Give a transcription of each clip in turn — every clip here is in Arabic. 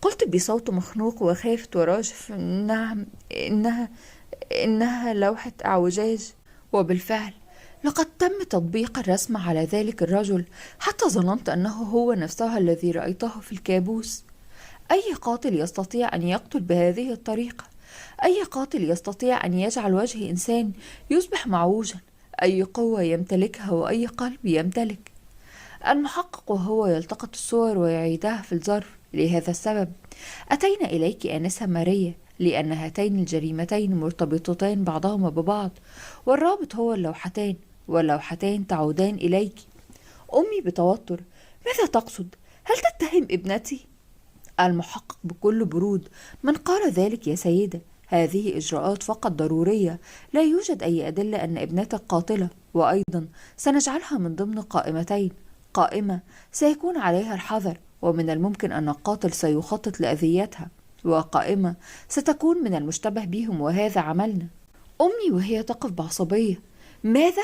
قلت بصوت مخنوق وخافت وراجف: نعم، إنها لوحة أعوجاج. وبالفعل لقد تم تطبيق الرسم على ذلك الرجل، حتى ظننت أنه هو نفسه الذي رأيته في الكابوس. أي قاتل يستطيع أن يقتل بهذه الطريقة؟ أي قاتل يستطيع أن يجعل وجه إنسان يصبح معوجا؟ أي قوة يمتلكها وأي قلب يمتلك؟ المحقق وهو يلتقط الصور ويعيدها في الظرف. لهذا السبب أتينا إليك آنسة ماريا، لأن هاتين الجريمتين مرتبطتان بعضهما ببعض، والرابط هو اللوحتان، واللوحتان تعودان إليك. أمي بتوتر: ماذا تقصد؟ هل تتهم ابنتي؟ المحقق بكل برود: من قال ذلك يا سيدة؟ هذه إجراءات فقط ضرورية، لا يوجد أي أدلة أن ابنتك قاتلة، وأيضا سنجعلها من ضمن قائمتين: قائمة سيكون عليها الحذر ومن الممكن أن القاتل سيخطط لأذيتها، وقائمة ستكون من المشتبه بهم وهذا عملنا. أمي وهي تقف بعصبية: ماذا؟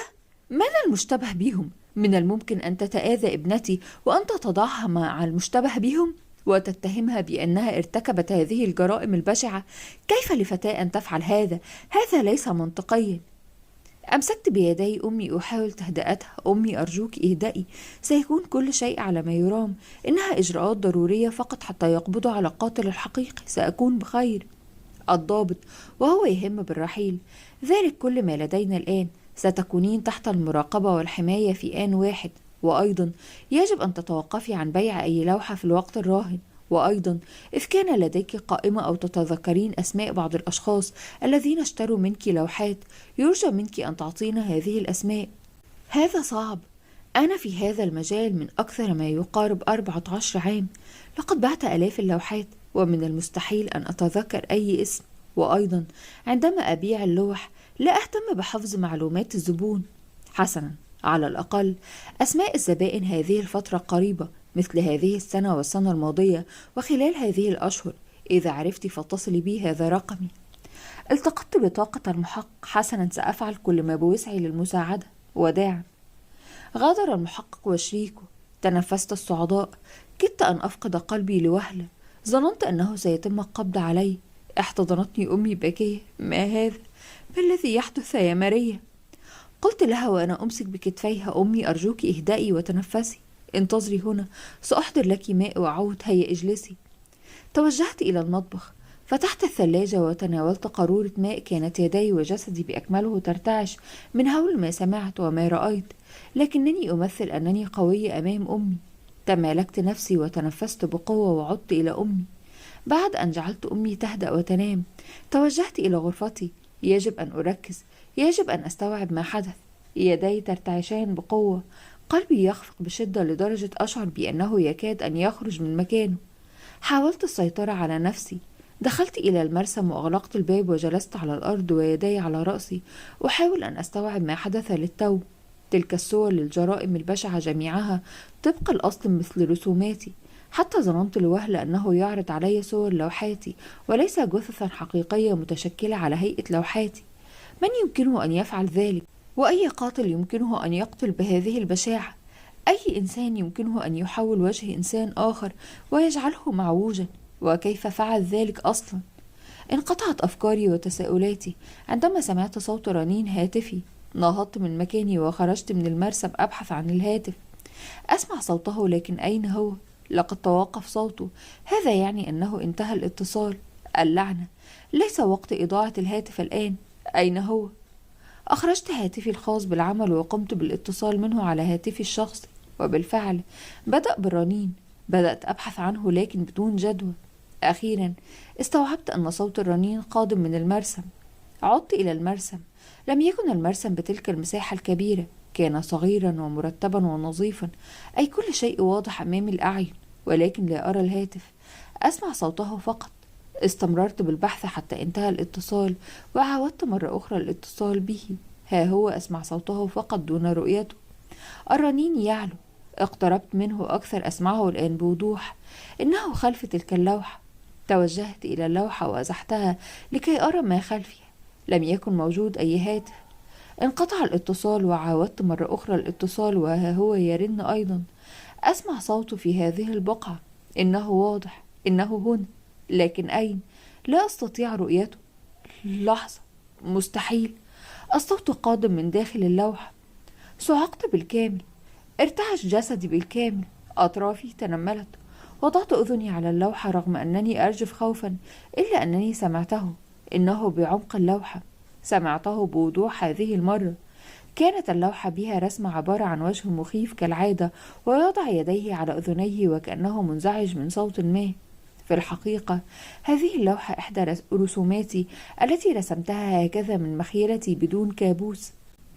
من المشتبه بهم؟ من الممكن أن تتآذى ابنتي وأنت تضعها مع المشتبه بهم وتتهمها بأنها ارتكبت هذه الجرائم البشعة؟ كيف لفتاة أن تفعل هذا؟ هذا ليس منطقيا. أمسكت بيدي أمي أحاول تهدئتها: أمي أرجوك اهدئي، سيكون كل شيء على ما يرام، إنها إجراءات ضرورية فقط حتى يقبضوا على القاتل الحقيقي، سأكون بخير. الضابط وهو يهم بالرحيل: ذلك كل ما لدينا الآن، ستكونين تحت المراقبة والحماية في آن واحد، وأيضا يجب أن تتوقفي عن بيع أي لوحة في الوقت الراهن، وأيضا إذ كان لديك قائمة أو تتذكرين أسماء بعض الأشخاص الذين اشتروا منك لوحات، يرجى منك أن تعطينا هذه الأسماء. هذا صعب، أنا في هذا المجال من أكثر ما يقارب 14 عام، لقد بعت آلاف اللوحات، ومن المستحيل أن أتذكر أي اسم، وأيضا عندما أبيع اللوح لا أهتم بحفظ معلومات الزبون. حسنا، على الأقل أسماء الزبائن هذه الفترة قريبة، مثل هذه السنة والسنة الماضية وخلال هذه الأشهر. إذا عرفت فاتصلي بي، هذا رقمي. التقطت بطاقة المحقق: حسنا، سأفعل كل ما بوسعي للمساعدة. وداعا. غادر المحقق وشريكه. تنفست الصعداء، كدت أن أفقد قلبي لوهلة، ظننت أنه سيتم القبض علي. احتضنتني أمي باكية: ما هذا؟ ما الذي يحدث يا ماريا؟ قلت لها وأنا أمسك بكتفيها: أمي أرجوك اهدئي وتنفسي، انتظري هنا، سأحضر لك ماء وعود، هيا اجلسي. توجهت إلى المطبخ، فتحت الثلاجة وتناولت قارورة ماء. كانت يدي وجسدي بأكمله ترتعش من هول ما سمعت وما رأيت، لكنني أمثل أنني قوية أمام أمي. تمالكت نفسي وتنفست بقوة وعدت إلى أمي. بعد أن جعلت أمي تهدأ وتنام، توجهت إلى غرفتي. يجب أن أركز، يجب أن أستوعب ما حدث. يدي ترتعشان بقوة، قلبي يخفق بشدة لدرجة أشعر بأنه يكاد أن يخرج من مكانه. حاولت السيطرة على نفسي. دخلت إلى المرسم وأغلقت الباب وجلست على الأرض ويدي على رأسي، أحاول أن أستوعب ما حدث للتو. تلك الصور للجرائم البشعة جميعها طبق الأصل مثل رسوماتي، حتى ظننت لوهلة أنه يعرض علي صور لوحاتي وليس جثثا حقيقية متشكلة على هيئة لوحاتي. من يمكنه أن يفعل ذلك؟ وأي قاتل يمكنه أن يقتل بهذه البشاعة؟ أي إنسان يمكنه أن يحول وجه إنسان آخر ويجعله معوجا؟ وكيف فعل ذلك أصلا؟ انقطعت أفكاري وتساؤلاتي عندما سمعت صوت رنين هاتفي. نهضت من مكاني وخرجت من المرسم أبحث عن الهاتف. أسمع صوته، لكن أين هو؟ لقد توقف صوته، هذا يعني أنه انتهى الاتصال. اللعنة، ليس وقت إضاعة الهاتف الآن. أين هو؟ أخرجت هاتفي الخاص بالعمل وقمت بالاتصال منه على هاتفي الشخصي، وبالفعل بدأ بالرنين. بدأت أبحث عنه لكن بدون جدوى. أخيرا استوعبت أن صوت الرنين قادم من المرسم. عدت إلى المرسم. لم يكن المرسم بتلك المساحة الكبيرة، كان صغيرا ومرتبا ونظيفا، أي كل شيء واضح أمام الأعين، ولكن لا أرى الهاتف، أسمع صوته فقط. استمررت بالبحث حتى انتهى الاتصال، وعاودت مرة أخرى الاتصال به. ها هو أسمع صوته فقط دون رؤيته. الرنين يعلو. اقتربت منه أكثر، أسمعه الآن بوضوح. إنه خلف تلك اللوحة. توجهت إلى اللوحة وأزحتها لكي أرى ما خلفها. لم يكن موجود أي هاتف. انقطع الاتصال وعاودت مرة أخرى الاتصال، وها هو يرن أيضا. أسمع صوته في هذه البقعة. إنه واضح. إنه هنا، لكن أين؟ لا أستطيع رؤيته. لحظة، مستحيل. الصوت قادم من داخل اللوحة. صعقت بالكامل، ارتعش جسدي بالكامل، أطرافي تنملت. وضعت أذني على اللوحة رغم أنني أرجف خوفا، إلا أنني سمعته. إنه بعمق اللوحة، سمعته بوضوح هذه المرة. كانت اللوحة بها رسم عبارة عن وجه مخيف كالعادة، ويضع يديه على أذنيه وكأنه منزعج من صوت ما. في الحقيقة هذه اللوحة إحدى رسوماتي التي رسمتها هكذا من مخيلتي بدون كابوس.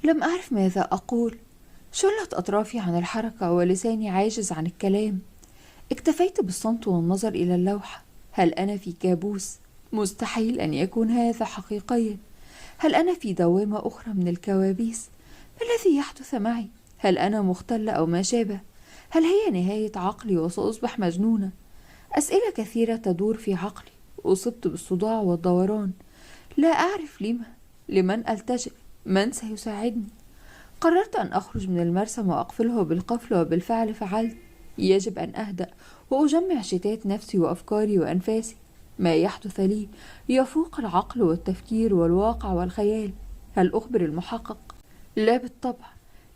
لم أعرف ماذا أقول. شلت أطرافي عن الحركة ولساني عاجز عن الكلام. اكتفيت بالصمت والنظر إلى اللوحة. هل أنا في كابوس؟ مستحيل أن يكون هذا حقيقيا. هل أنا في دوامة أخرى من الكوابيس؟ ما الذي يحدث معي؟ هل أنا مختلة أو ما شابه؟ هل هي نهاية عقلي وسأصبح مجنونة؟ أسئلة كثيرة تدور في عقلي. أصبت بالصداع والدوران. لا أعرف لمن ألتجئ؟ من سيساعدني؟ قررت أن أخرج من المرسم وأقفله بالقفل، وبالفعل فعلت. يجب أن أهدأ وأجمع شتات نفسي وأفكاري وأنفاسي. ما يحدث لي يفوق العقل والتفكير والواقع والخيال. هل أخبر المحقق؟ لا بالطبع.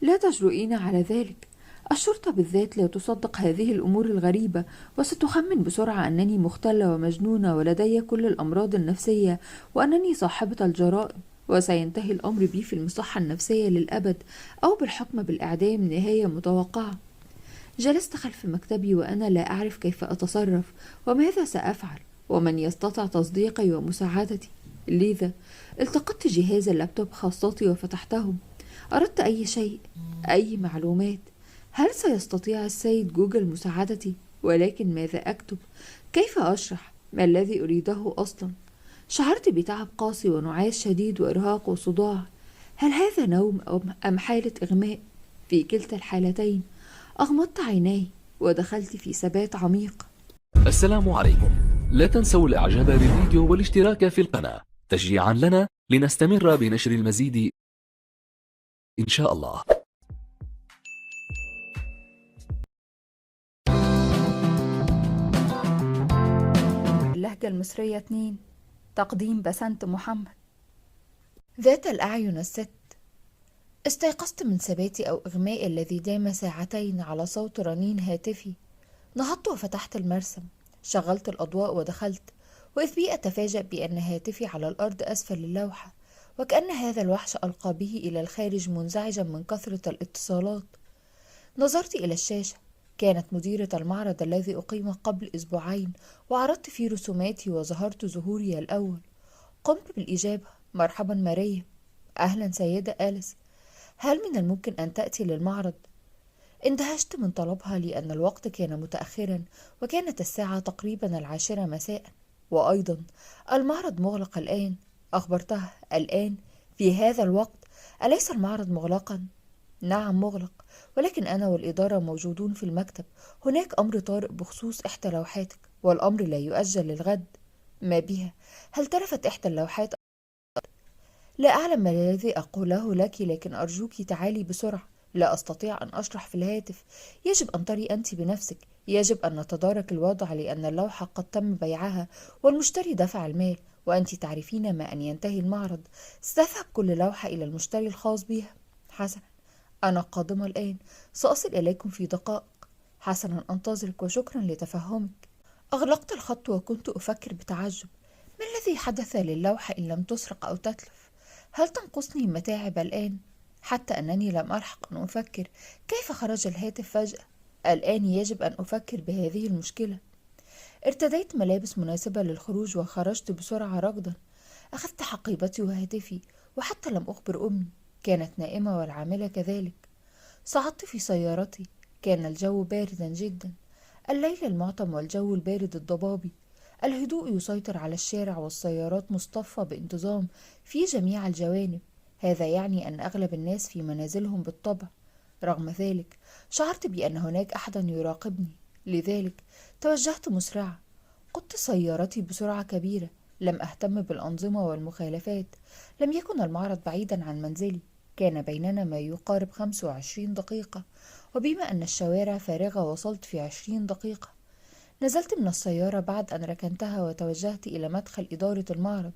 لا تجرؤين على ذلك. الشرطة بالذات لا تصدق هذه الأمور الغريبة، وستخمن بسرعة أنني مختلة ومجنونة ولدي كل الأمراض النفسية، وأنني صاحبة الجرائم، وسينتهي الأمر بي في المصحة النفسية للأبد، أو بالحكم بالإعدام، نهاية متوقعة. جلست خلف مكتبي وأنا لا أعرف كيف أتصرف وماذا سأفعل، ومن يستطيع تصديقي ومساعدتي. لذا التقطت جهاز اللابتوب خاصتي وفتحته. أردت أي شيء، أي معلومات. هل سيستطيع السيد جوجل مساعدتي؟ ولكن ماذا أكتب؟ كيف أشرح؟ ما الذي أريده أصلا؟ شعرت بتعب قاسي ونعاس شديد وإرهاق وصداع. هل هذا نوم أم حالة إغماء؟ في كلتا الحالتين أغمضت عيناي ودخلت في ثبات عميق. السلام عليكم. لا تنسوا الإعجاب بالفيديو والاشتراك في القناة تشجيعا لنا لنستمر بنشر المزيد إن شاء الله. اللهجة المصرية 2. تقديم بسنت محمد. ذات الأعين الست. استيقظت من ثباتي أو إغمائي الذي دام ساعتين على صوت رنين هاتفي. نهضت وفتحت المرسم، شغلت الأضواء ودخلت، وإذ بي أتفاجأ بأن هاتفي على الأرض أسفل اللوحة، وكأن هذا الوحش ألقى به إلى الخارج منزعجا من كثرة الاتصالات. نظرت إلى الشاشة. كانت مديرة المعرض الذي أقيم قبل أسبوعين، وعرضت فيه رسوماتي وظهرت ظهوري الأول. قمت بالإجابة: مرحبا ماريا. أهلا سيدة أليس، هل من الممكن أن تأتي للمعرض؟ اندهشت من طلبها لأن الوقت كان متأخرا، وكانت الساعة تقريبا 10 مساء، وأيضا المعرض مغلق الآن. أخبرتها: الآن في هذا الوقت؟ أليس المعرض مغلقا؟ نعم مغلق، ولكن أنا والإدارة موجودون في المكتب. هناك أمر طارئ بخصوص إحدى لوحاتك، والأمر لا يؤجل للغد. ما بها؟ هل تلفت إحدى اللوحات؟ لا أعلم ما الذي أقوله لك، لكن أرجوك تعالي بسرعة. لا أستطيع أن أشرح في الهاتف. يجب أن تري أنت بنفسك. يجب أن نتدارك الوضع، لأن اللوحة قد تم بيعها والمشتري دفع المال، وأنت تعرفين ما أن ينتهي المعرض ستذهب كل لوحة إلى المشتري الخاص بها. حسنا، أنا قادمة الآن. سأصل إليكم في دقائق. حسنا، أنتظرك وشكرا لتفهمك. أغلقت الخط وكنت أفكر بتعجب. ما الذي حدث للوحة إن لم تسرق أو تتلف؟ هل تنقصني المتاعب الآن؟ حتى أنني لم ألحق أن أفكر كيف خرج الهاتف فجأة. الآن يجب أن أفكر بهذه المشكلة. ارتديت ملابس مناسبة للخروج وخرجت بسرعة ركضا. أخذت حقيبتي وهاتفي، وحتى لم أخبر أمي. كانت نائمة والعاملة كذلك. صعدت في سيارتي. كان الجو باردا جدا، الليل المعتم والجو البارد الضبابي. الهدوء يسيطر على الشارع، والسيارات مصطفى بانتظام في جميع الجوانب. هذا يعني أن أغلب الناس في منازلهم بالطبع. رغم ذلك شعرت بأن هناك أحدا يراقبني، لذلك توجهت مسرعة. قدت سيارتي بسرعة كبيرة. لم أهتم بالأنظمة والمخالفات. لم يكن المعرض بعيدا عن منزلي. كان بيننا ما يقارب 25 دقيقة، وبما أن الشوارع فارغة وصلت في 20 دقيقة. نزلت من السيارة بعد أن ركنتها وتوجهت إلى مدخل إدارة المعرض.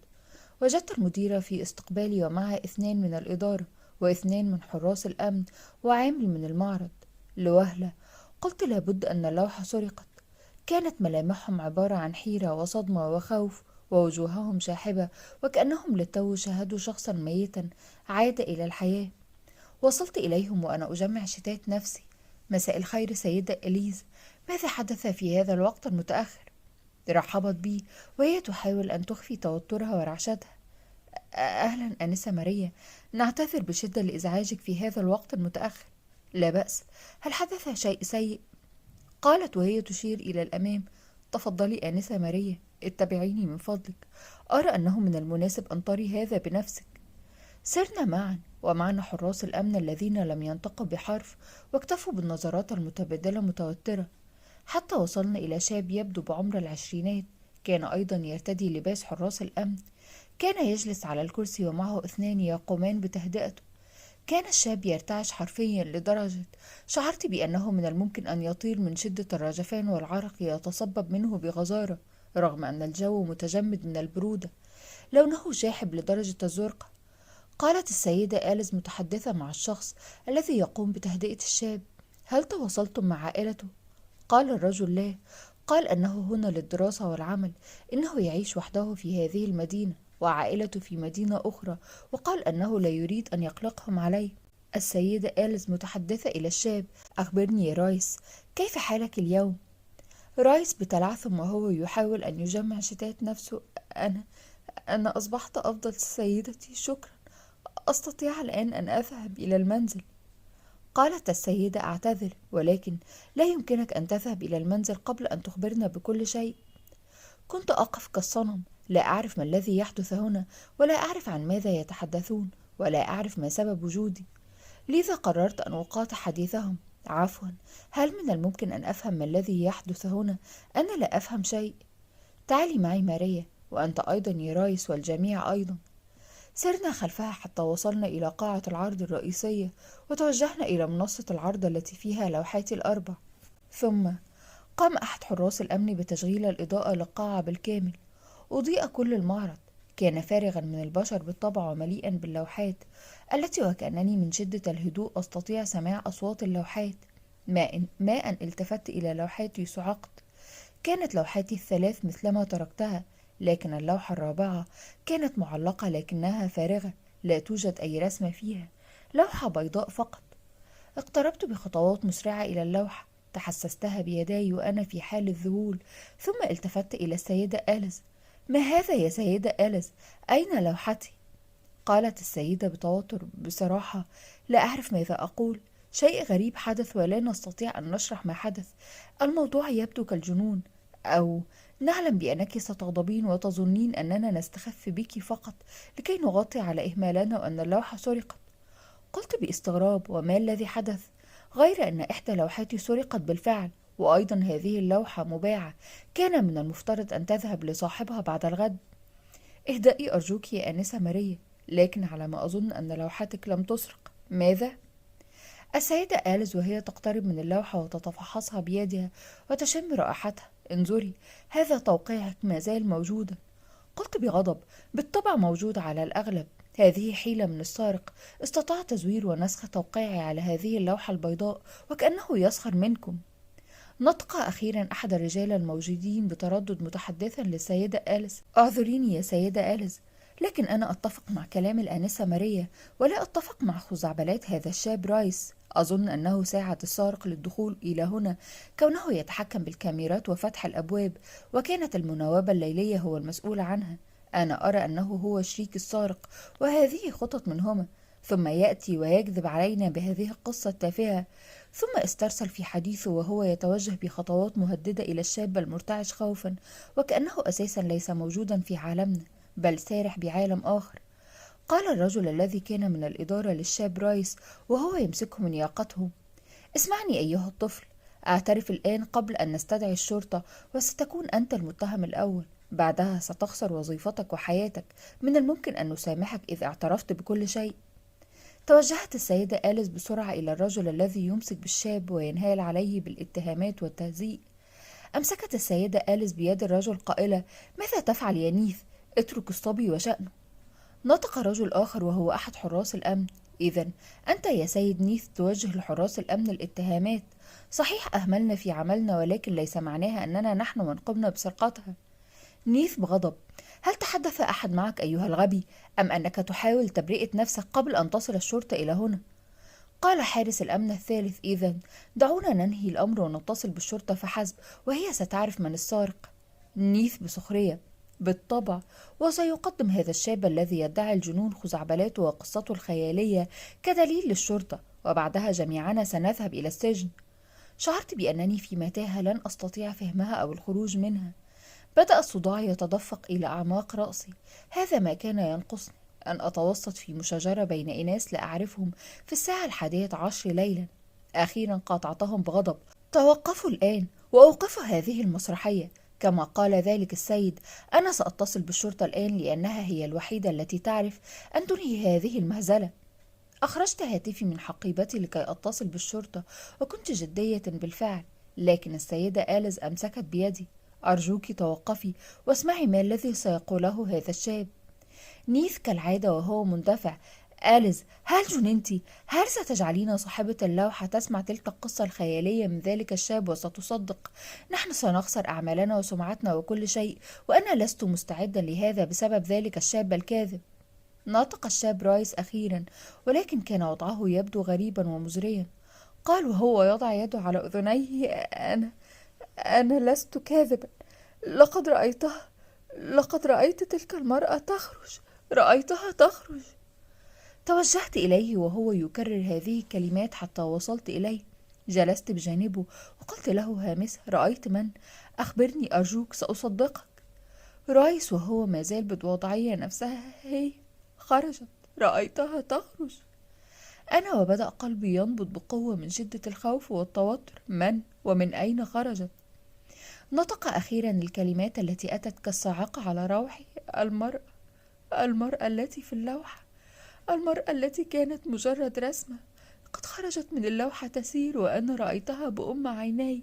وجدت المديرة في استقبالي ومعها 2 من الإدارة و2 من حراس الأمن وعامل من المعرض. لوهلة قلت لابد أن اللوحة سرقت. كانت ملامحهم عبارة عن حيرة وصدمة وخوف، ووجوههم شاحبة وكأنهم للتو شاهدوا شخصا ميتا عاد إلى الحياة. وصلت إليهم وأنا أجمع شتات نفسي. مساء الخير سيدة إليز، ماذا حدث في هذا الوقت المتأخر؟ رحبت بي وهي تحاول أن تخفي توترها ورعشتها. أهلا أنسة ماريا، نعتذر بشدة لإزعاجك في هذا الوقت المتأخر. لا بأس، هل حدث شيء سيء؟ قالت وهي تشير إلى الأمام. تفضلي آنسة ماريا، اتبعيني من فضلك، أرى أنه من المناسب أن تري هذا بنفسك. سرنا معا ومعنا حراس الأمن الذين لم ينطقوا بحرف واكتفوا بالنظرات المتبادلة متوترة، حتى وصلنا إلى شاب يبدو بعمر العشرينات، كان أيضا يرتدي لباس حراس الأمن. كان يجلس على الكرسي ومعه 2 يقومان بتهدئته. كان الشاب يرتعش حرفيا لدرجة شعرت بأنه من الممكن أن يطير من شدة الرجفان والعرق يتصبب منه بغزارة، رغم أن الجو متجمد من البرودة. لونه شاحب لدرجة الزرقة. قالت السيدة آليز متحدثة مع الشخص الذي يقوم بتهدئة الشاب: هل تواصلتم مع عائلته؟ قال الرجل: لا، قال أنه هنا للدراسة والعمل، إنه يعيش وحده في هذه المدينة وعائلته في مدينة أخرى، وقال أنه لا يريد أن يقلقهم عليه. السيدة آليز متحدثة إلى الشاب: أخبرني يا رايس، كيف حالك اليوم؟ رايس بتلعثم وهو يحاول أن يجمع شتات نفسه: أنا أصبحت أفضل سيدتي، شكرا، أستطيع الآن أن أذهب إلى المنزل. قالت السيدة: أعتذر، ولكن لا يمكنك أن تذهب إلى المنزل قبل أن تخبرنا بكل شيء. كنت أقف كالصنم، لا أعرف ما الذي يحدث هنا، ولا أعرف عن ماذا يتحدثون، ولا أعرف ما سبب وجودي، لذا قررت أن أقاطع حديثهم. عفوا، هل من الممكن أن أفهم ما الذي يحدث هنا؟ أنا لا أفهم شيء. تعالي معي ماريا، وأنت أيضا يا رايس، والجميع أيضا. سرنا خلفها حتى وصلنا إلى قاعة العرض الرئيسية، وتوجهنا إلى منصة العرض التي فيها لوحات الأربع. ثم قام أحد حراس الأمن بتشغيل الإضاءة للقاعة بالكامل. أضيء كل المعرض، كان فارغا من البشر بالطبع ومليئا باللوحات التي وكأنني من شدة الهدوء أستطيع سماع أصوات اللوحات. ما أن التفت إلى لوحاتي صعقت. كانت لوحاتي ال3 مثلما تركتها، لكن اللوحة الرابعة كانت معلقة لكنها فارغة، لا توجد أي رسمة فيها، لوحة بيضاء فقط. اقتربت بخطوات مسرعة إلى اللوحة، تحسستها بيداي وأنا في حال الذهول، ثم التفت إلى السيدة آليز. ما هذا يا سيدة آليز؟ أين لوحتي؟ قالت السيدة بتوتر: بصراحة لا أعرف ماذا أقول، شيء غريب حدث ولا نستطيع أن نشرح ما حدث. الموضوع يبدو كالجنون، أو نعلم بأنك ستغضبين وتظنين أننا نستخف بك فقط لكي نغطي على إهمالنا وأن اللوحة سرقت. قلت باستغراب: وما الذي حدث؟ غير أن إحدى لوحاتي سرقت بالفعل، وأيضا هذه اللوحة مباعة، كان من المفترض أن تذهب لصاحبها بعد الغد. اهدئي أرجوك يا آنسة ماريا، لكن على ما أظن أن لوحتك لم تسرق. ماذا؟ السيدة آليز وهي تقترب من اللوحة وتتفحصها بيدها وتشم رائحتها: انظري، هذا توقيعك ما زال موجودا. قلت بغضب: بالطبع موجود على الأغلب، هذه حيلة من السارق، استطاع تزوير ونسخ توقيعي على هذه اللوحة البيضاء وكأنه يسخر منكم. نطق أخيرا أحد الرجال الموجودين بتردد متحدثا للسيدة آليز: اعذريني يا سيدة آليز، لكن أنا أتفق مع كلام الآنسة ماريا، ولا أتفق مع خزعبلات هذا الشاب رايس. أظن أنه ساعد السارق للدخول إلى هنا، كونه يتحكم بالكاميرات وفتح الأبواب، وكانت المناوبة الليلية هو المسؤول عنها. أنا أرى أنه هو شريك السارق، وهذه خطط منهما، ثم يأتي ويكذب علينا بهذه القصة التافهة. ثم استرسل في حديثه وهو يتوجه بخطوات مهددة إلى الشاب المرتعش خوفا، وكأنه أساسا ليس موجودا في عالمنا، بل سارح بعالم آخر. قال الرجل الذي كان من الإدارة للشاب رايس وهو يمسكه من ياقته: اسمعني أيها الطفل، أعترف الآن قبل أن نستدعي الشرطة، وستكون أنت المتهم الأول، بعدها ستخسر وظيفتك وحياتك. من الممكن أن نسامحك إذا اعترفت بكل شيء. توجهت السيدة آليز بسرعة إلى الرجل الذي يمسك بالشاب وينهال عليه بالاتهامات والتهزيء: أمسكت السيدة آليس بيد الرجل قائلة: ماذا تفعل يا نيث؟ اترك الصبي وشأنه. نطق رجل آخر وهو أحد حراس الأمن: إذن أنت يا سيد نيث توجه لحراس الأمن الاتهامات. صحيح أهملنا في عملنا، ولكن ليس معناها أننا نحن من قمنا بسرقتها. نيث بغضب: هل تحدث أحد معك أيها الغبي، أم أنك تحاول تبرئة نفسك قبل أن تصل الشرطة إلى هنا؟ قال حارس الأمن الثالث: إذن دعونا ننهي الأمر ونتصل بالشرطة فحسب، وهي ستعرف من السارق. نيث بسخرية: بالطبع، وسيقدم هذا الشاب الذي يدعي الجنون خزعبلاته وقصته الخيالية كدليل للشرطة، وبعدها جميعنا سنذهب إلى السجن. شعرت بأنني في متاهة لن أستطيع فهمها أو الخروج منها. بدأ الصداع يتدفق إلى أعماق رأسي. هذا ما كان ينقصني، أن أتوسط في مشاجرة بين إناس لا أعرفهم في الساعة 11 ليلا. أخيرا قاطعتهم بغضب: توقفوا الآن وأوقفوا هذه المسرحية. كما قال ذلك السيد، أنا سأتصل بالشرطة الآن، لأنها هي الوحيدة التي تعرف أن تنهي هذه المهزلة. أخرجت هاتفي من حقيبتي لكي أتصل بالشرطة، وكنت جدية بالفعل، لكن السيدة آليس أمسكت بيدي: أرجوك توقفي واسمعي ما الذي سيقوله هذا الشاب. نيث كالعادة وهو مندفع: آليس، هل جننتي؟ هل ستجعلين صاحبة اللوحة تسمع تلك القصة الخيالية من ذلك الشاب وستصدق؟ نحن سنخسر أعمالنا وسمعتنا وكل شيء، وأنا لست مستعدا لهذا بسبب ذلك الشاب الكاذب. نطق الشاب رايس أخيرا، ولكن كان وضعه يبدو غريبا ومزريا. قال وهو يضع يده على أذنيه: أنا لست كاذبا. لقد رأيت تلك المرأة تخرج. رأيتها تخرج. توجهت إليه وهو يكرر هذه الكلمات حتى وصلت إليه. جلست بجانبه وقلت له هامسة: رأيت من؟ أخبرني أرجوك، سأصدقك. رايس وهو ما زال بالوضعية نفسها: هي خرجت. رأيتها تخرج. أنا وبدأ قلبي ينبض بقوة من شدة الخوف والتوتر. من ومن أين خرجت؟ نطق أخيرا الكلمات التي أتت كالصاعقة على روحي: المرأة التي في اللوحة، المرأة التي كانت مجرد رسمة، قد خرجت من اللوحة تسير، وأنا رأيتها بأم عيني.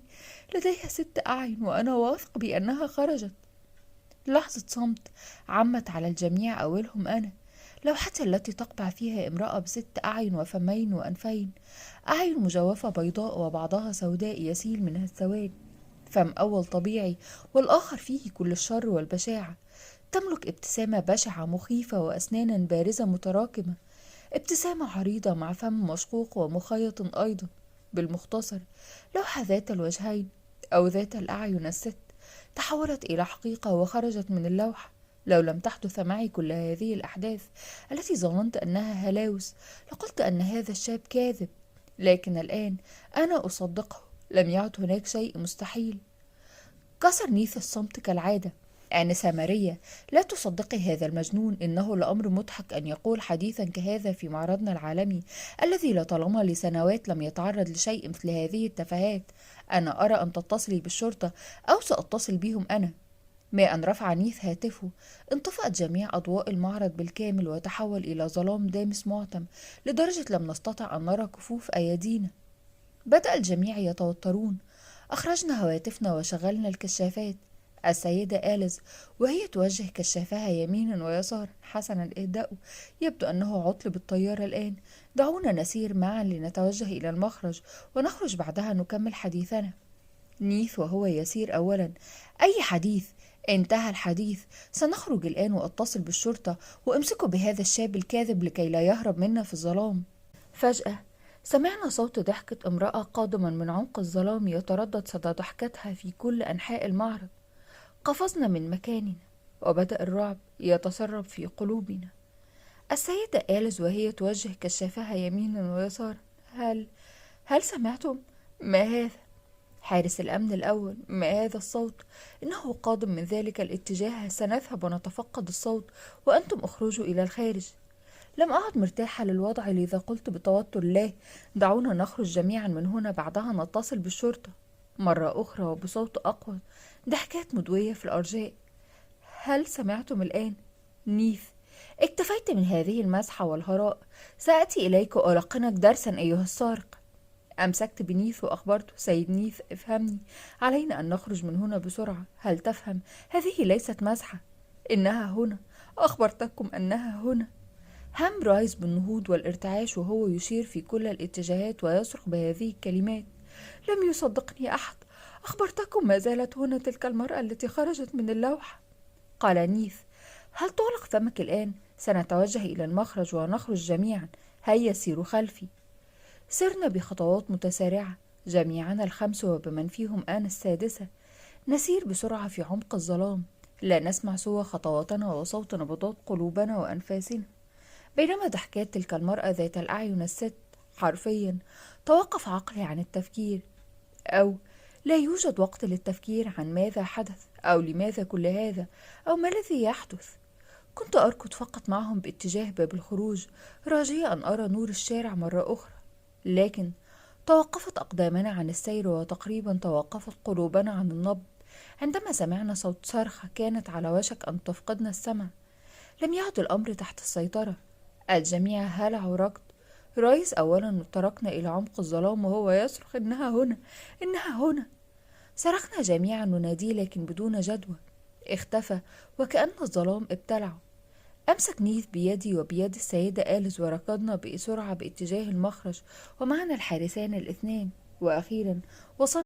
لديها 6 أعين، وأنا واثق بأنها خرجت. لحظة صمت عمت على الجميع، أولهم أنا. لوحتي التي تقبع فيها امرأة ب6 أعين وفمين وأنفين، أعين مجوفة بيضاء وبعضها سوداء يسيل منها السواد، فم أول طبيعي والآخر فيه كل الشر والبشاعة. تملك ابتسامة بشعة مخيفة وأسنانا بارزة متراكمة، ابتسامة عريضة مع فم مشقوق ومخيط أيضا. بالمختصر، لوحة ذات الوجهين أو ذات الأعين ال6 تحولت إلى حقيقة وخرجت من اللوحة. لو لم تحدث معي كل هذه الأحداث التي ظننت أنها هلاوس، لقلت أن هذا الشاب كاذب، لكن الآن أنا أصدقه. لم يعد هناك شيء مستحيل. كسر نيث الصمت كالعادة: آنسة ماريا، لا تصدقي هذا المجنون. إنه لأمر مضحك أن يقول حديثا كهذا في معرضنا العالمي الذي لطالما لسنوات لم يتعرض لشيء مثل هذه التفاهات. أنا أرى أن تتصلي بالشرطة، أو سأتصل بهم أنا. ما أن رفع نيث هاتفه، انطفأت جميع أضواء المعرض بالكامل وتحول إلى ظلام دامس معتم، لدرجة لم نستطع أن نرى كفوف أيدينا. بدأ الجميع يتوترون. أخرجنا هواتفنا وشغلنا الكشافات. السيدة آليس وهي توجه كشافها يمينا ويسارا: حسنا، اهدأوا، يبدو أنه عطل بالطيارة الآن. دعونا نسير معا لنتوجه إلى المخرج، ونخرج بعدها نكمل حديثنا. نيث وهو يسير: أولا، أي حديث؟ انتهى الحديث. سنخرج الآن وأتصل بالشرطة، وامسكوا بهذا الشاب الكاذب لكي لا يهرب منا في الظلام. فجأة سمعنا صوت ضحكة امرأة قادما من عمق الظلام، يتردد صدى ضحكتها في كل أنحاء المعرض. قفزنا من مكاننا، وبدأ الرعب يتسرب في قلوبنا. السيدة آليس وهي توجه كشافها يمينا ويسارا: هل سمعتم؟ ما هذا؟ حارس الأمن الأول: ما هذا الصوت؟ إنه قادم من ذلك الاتجاه. سنذهب ونتفقد الصوت، وأنتم اخرجوا إلى الخارج. لم أعد مرتاحة للوضع، لذا قلت بتوتر: لا، دعونا نخرج جميعا من هنا، بعدها نتصل بالشرطة. مرة أخرى وبصوت أقوى، ضحكات مدوية في الأرجاء: هل سمعتم الآن؟ نيث، اكتفيت من هذه المزحة والهراء. سأتي إليك وألقنك درسا أيها السارق. أمسكت بنيث وأخبرته: سيد نيث، افهمني، علينا أن نخرج من هنا بسرعة. هل تفهم؟ هذه ليست مزحة، إنها هنا، أخبرتكم أنها هنا. هم رايز بالنهوض والارتعاش وهو يشير في كل الاتجاهات ويصرخ بهذه الكلمات: لم يصدقني أحد، أخبرتكم ما زالت هنا تلك المرأة التي خرجت من اللوحة. قال نيث: هل تغلق فمك الآن؟ سنتوجه إلى المخرج ونخرج جميعا، هيا سيروا خلفي. سرنا بخطوات متسارعة جميعنا الخمس وبمن فيهم أنا السادسة، نسير بسرعة في عمق الظلام، لا نسمع سوى خطواتنا وصوت نبضات قلوبنا وأنفاسنا. بينما ضحكات تلك المرأة ذات الأعين الست، حرفيا توقف عقلي عن التفكير، أو لا يوجد وقت للتفكير عن ماذا حدث أو لماذا كل هذا أو ما الذي يحدث. كنت أركض فقط معهم باتجاه باب الخروج، راجية أن أرى نور الشارع مرة أخرى، لكن توقفت أقدامنا عن السير وتقريبا توقفت قلوبنا عن النبض عندما سمعنا صوت صرخة كانت على وشك أن تفقدنا السمع. لم يعد الأمر تحت السيطرة، الجميع هلع وركض. رايس أولا تركنا إلى عمق الظلام وهو يصرخ: إنها هنا، إنها هنا. صرخنا جميعا نناديه لكن بدون جدوى، اختفى وكأن الظلام ابتلعه. أمسك نيث بيدي وبيد السيدة آليس وركضنا بسرعة باتجاه المخرج ومعنا الحارسان الاثنان، وأخيرا وصلنا